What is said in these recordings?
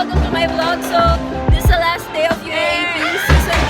welcome to my vlog. So, this is the last day of UAAP season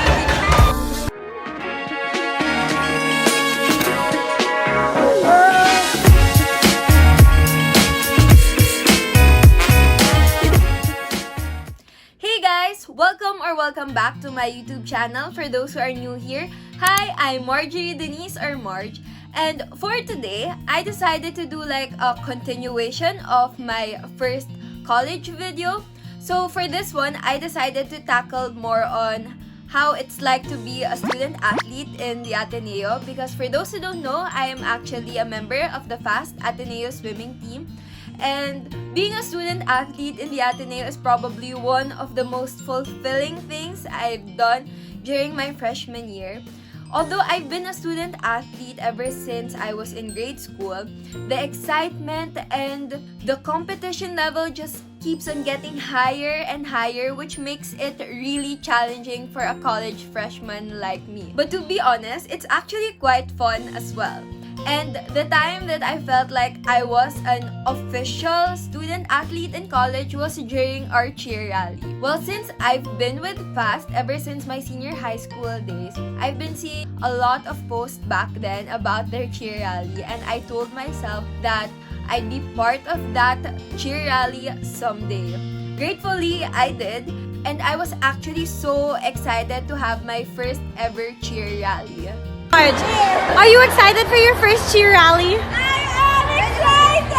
82. Hey guys! Welcome back to my YouTube channel. For those who are new here, hi, I'm Marjorie Denise or Marj. And for today, I decided to do like a continuation of my first college video. So for this one, I decided to tackle more on how it's like to be a student athlete in the Ateneo, because for those who don't know, I am actually a member of the FAST Ateneo swimming team. And being a student athlete in the Ateneo is probably one of the most fulfilling things I've done during my freshman year. Although I've been a student athlete ever since I was in grade school, the excitement and the competition level just keeps on getting higher and higher, which makes it really challenging for a college freshman like me. But to be honest, it's actually quite fun as well. And the time that I felt like I was an official student athlete in college was during our cheer rally. Well, since I've been with FAST ever since my senior high school days, I've been seeing a lot of posts back then about their cheer rally, and I told myself that I'd be part of that cheer rally someday. Gratefully, I did, and I was actually so excited to have my first ever cheer rally. Marj, are you excited for your first cheer rally? I am excited!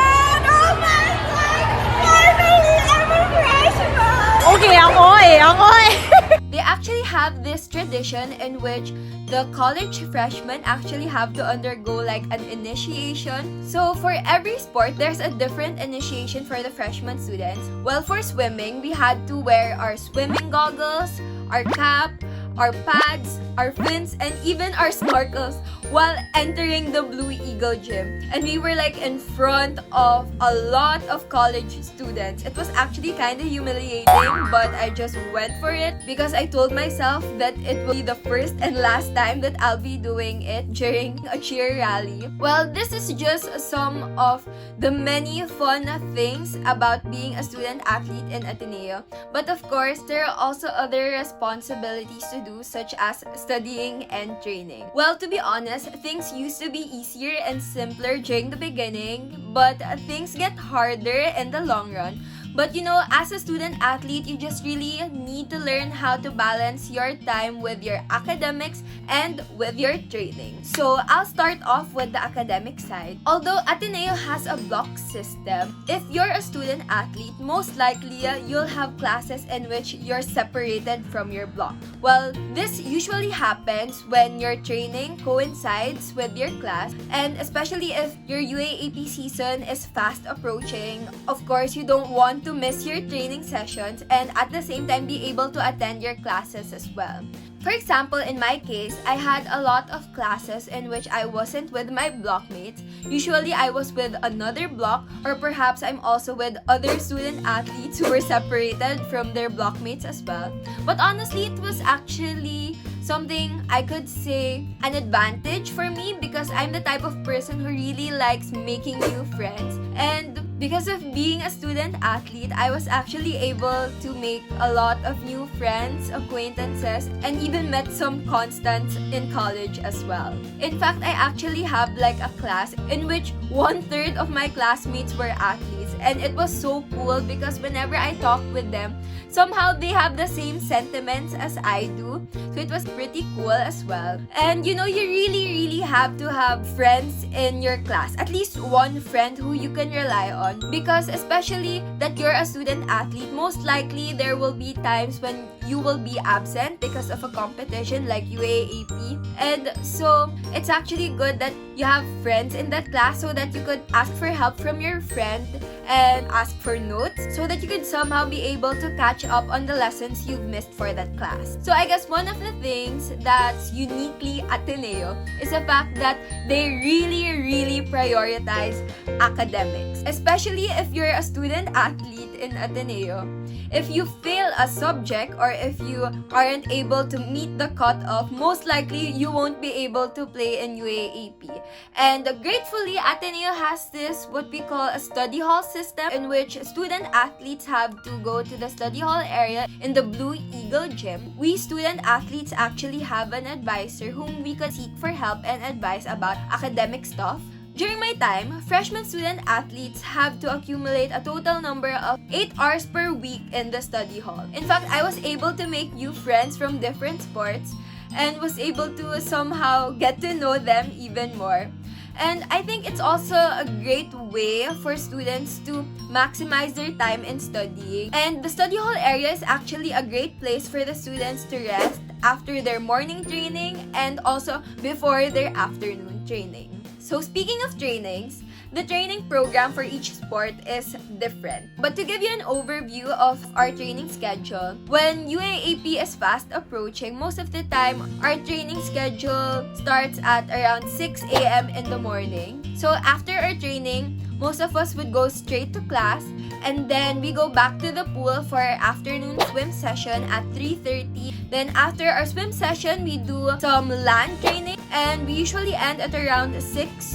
Oh my God! Finally, I'm a freshman! Okay, ako'y. They actually have this tradition in which the college freshmen actually have to undergo like an initiation. So for every sport, there's a different initiation for the freshman students. Well, for swimming, we had to wear our swimming goggles, our cap, our pads, our fins, and even our snorkels while entering the Blue Eagle gym. And we were like in front of a lot of college students. It was actually kind of humiliating, but I just went for it because I told myself that it will be the first and last time that I'll be doing it during a cheer rally. Well, this is just some of the many fun things about being a student athlete in Ateneo. But of course, there are also other responsibilities to do, such as studying and training. Well, to be honest, things used to be easier and simpler during the beginning, but things get harder in the long run. But you know, as a student athlete, you just really need to learn how to balance your time with your academics and with your training. So I'll start off with the academic side. Although Ateneo has a block system, if you're a student athlete, most likely you'll have classes in which you're separated from your block. Well, this usually happens when your training coincides with your class, and especially if your UAAP season is fast approaching. Of course, you don't want to miss your training sessions and at the same time be able to attend your classes as well. For example, in my case, I had a lot of classes in which I wasn't with my blockmates. Usually, I was with another block, or perhaps I'm also with other student athletes who were separated from their blockmates as well. But honestly, it was actually something I could say an advantage for me because I'm the type of person who really likes making new friends. And because of being a student athlete, I was actually able to make a lot of new friends, acquaintances, and even met some constants in college as well. In fact, I actually have like a class in which 1/3 of my classmates were athletes, and it was so cool because whenever I talk with them, somehow they have the same sentiments as I do. So it was pretty cool as well. And you know, you really have to have friends in your class. At least one friend who you can rely on. Because especially that you're a student athlete, most likely there will be times when you will be absent because of a competition like UAAP. And so it's actually good that you have friends in that class so that you could ask for help from your friend and ask for notes so that you could somehow be able to catch up on the lessons you've missed for that class. So I guess one of the things that's uniquely Ateneo is the fact that they really prioritize academics. Especially if you're a student athlete in Ateneo. If you fail a subject or if you aren't able to meet the cutoff, most likely you won't be able to play in UAAP. And gratefully, Ateneo has this what we call a study hall system in which student athletes have to go to the study hall area in the Blue Eagle gym. We student athletes actually have an advisor whom we could seek for help and advice about academic stuff. During my time, freshman student athletes have to accumulate a total number of 8 hours per week in the study hall. In fact, I was able to make new friends from different sports and was able to somehow get to know them even more. And I think it's also a great way for students to maximize their time in studying. And the study hall area is actually a great place for the students to rest after their morning training and also before their afternoon training. So speaking of trainings, the training program for each sport is different. But to give you an overview of our training schedule, when UAAP is fast approaching, most of the time, our training schedule starts at around 6 a.m. in the morning. So after our training, most of us would go straight to class and then we go back to the pool for our afternoon swim session at 3:30. Then after our swim session, we do some land training and we usually end at around 6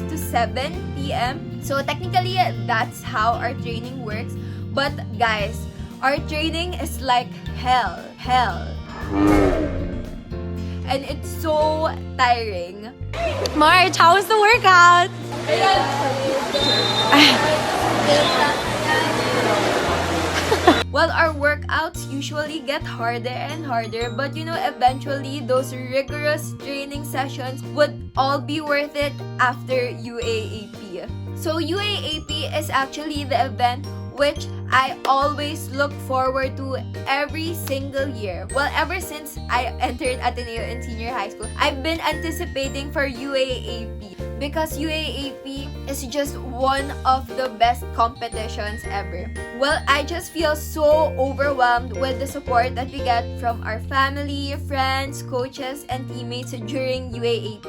to 7 p.m. So technically, that's how our training works. But guys, our training is like hell. And it's so tiring. Marj, how was the workout? Well, our workouts usually get harder and harder, but eventually those rigorous training sessions would all be worth it after UAAP. So UAAP is actually the event which I always look forward to every single year. Well, ever since I entered Ateneo in senior high school, I've been anticipating for UAAP because UAAP is just one of the best competitions ever. Well, I just feel so overwhelmed with the support that we get from our family, friends, coaches, and teammates during UAAP.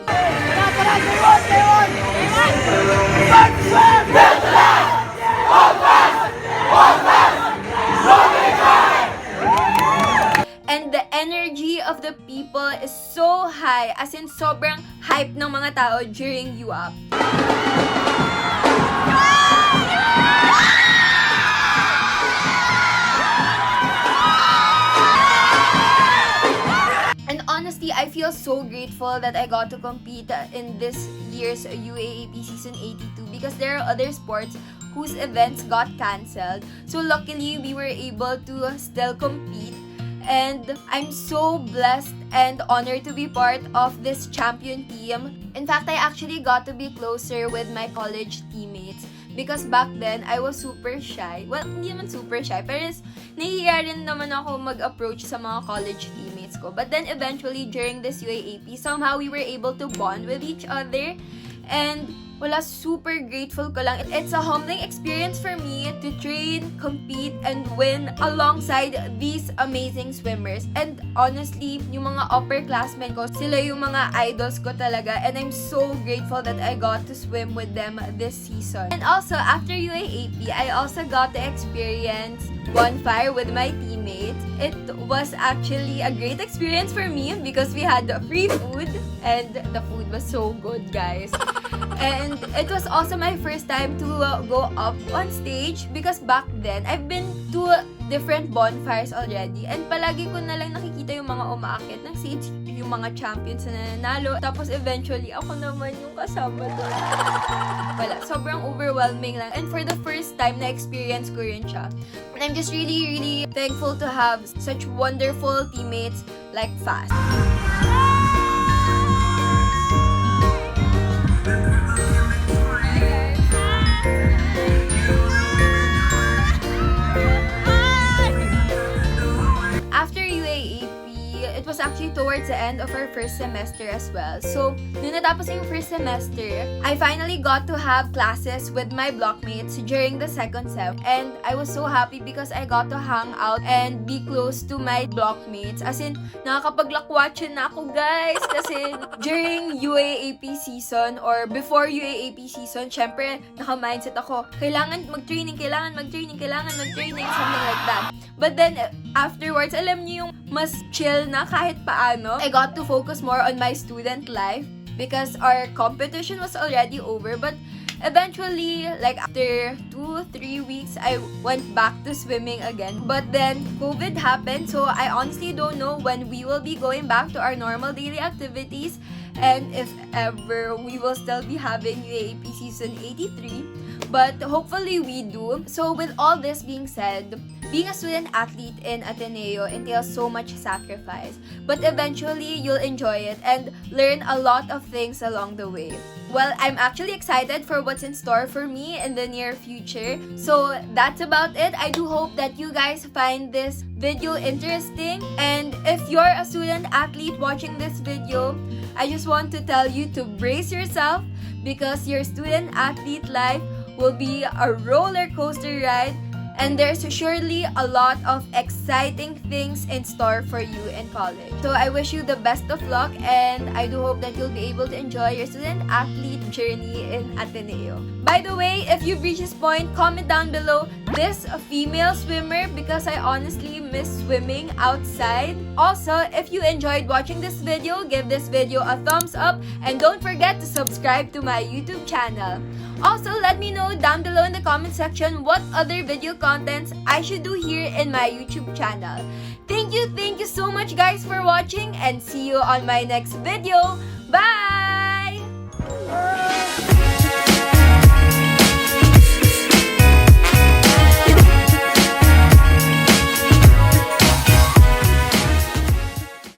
And the energy of the people is so high, as in sobrang hype ng mga tao during UAAP. And honestly, I feel so grateful that I got to compete in this year's UAAP Season 82 because there are other sports whose events got cancelled. So luckily, we were able to still compete. And I'm so blessed and honored to be part of this champion team. In fact, I actually got to be closer with my college teammates because back then, I was super shy. Well, hindi naman super shy, pero nahihiya rin naman ako mag-approach sa mga college teammates ko. But then eventually, during this UAAP, somehow we were able to bond with each other. And wala, super grateful ko lang. It's a humbling experience for me to train, compete, and win alongside these amazing swimmers. And honestly, yung mga upperclassmen ko, sila yung mga idols ko talaga. And I'm so grateful that I got to swim with them this season. And also, after UAAP, I also got to experience Bonfire with my teammates. It was actually a great experience for me because we had free food and the food was so good, guys. And it was also my first time to go up on stage because back then, I've been to different bonfires already and palagi ko na lang nakikita yung mga umaakit ng stage, yung mga champions na nanalo. Tapos eventually, ako naman yung kasama doon. Wala, sobrang overwhelming lang. And for the first time, na-experience ko rin siya. And I'm just really thankful to have such wonderful teammates like Fast. After UAAP, it was actually towards the end of our first semester as well. So, nung natapos yung first semester, I finally got to have classes with my blockmates during the second sem. And I was so happy because I got to hang out and be close to my blockmates. As in, nakakapaglakwatsan na ako, guys. Kasi during UAAP season or before UAAP season, syempre, naka-mindset ako, kailangan mag-training, something like that. But then, afterwards, alam niyo yung mas chill na kahit paano. I got to focus more on my student life because our competition was already over. But eventually, like after 2-3 weeks, I went back to swimming again. But then, COVID happened, so I honestly don't know when we will be going back to our normal daily activities and if ever we will still be having UAAP Season 83. But hopefully we do. So with all this being said, being a student athlete in Ateneo entails so much sacrifice. But eventually, you'll enjoy it and learn a lot of things along the way. Well, I'm actually excited for what's in store for me in the near future. So that's about it. I do hope that you guys find this video interesting. And if you're a student athlete watching this video, I just want to tell you to brace yourself because your student athlete life will be a roller coaster ride, and there's surely a lot of exciting things in store for you in college. So I wish you the best of luck, and I do hope that you'll be able to enjoy your student athlete journey in Ateneo. By the way, if you've reached this point, comment down below this female swimmer because I honestly miss swimming outside. Also, if you enjoyed watching this video, give this video a thumbs up and don't forget to subscribe to my YouTube channel. Also, let me know down below in the comment section what other video contents I should do here in my YouTube channel. Thank you so much guys for watching and see you on my next video. Bye!